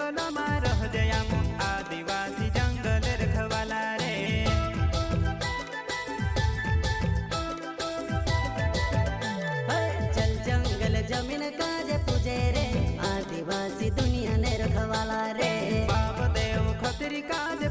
जंगल में रह जया आदिवासी जंगल रखवाला रे। चल जंगल जमीन काज पूजे रे आदिवासी दुनिया ने रखवाला रे। बाप देव खतरी काज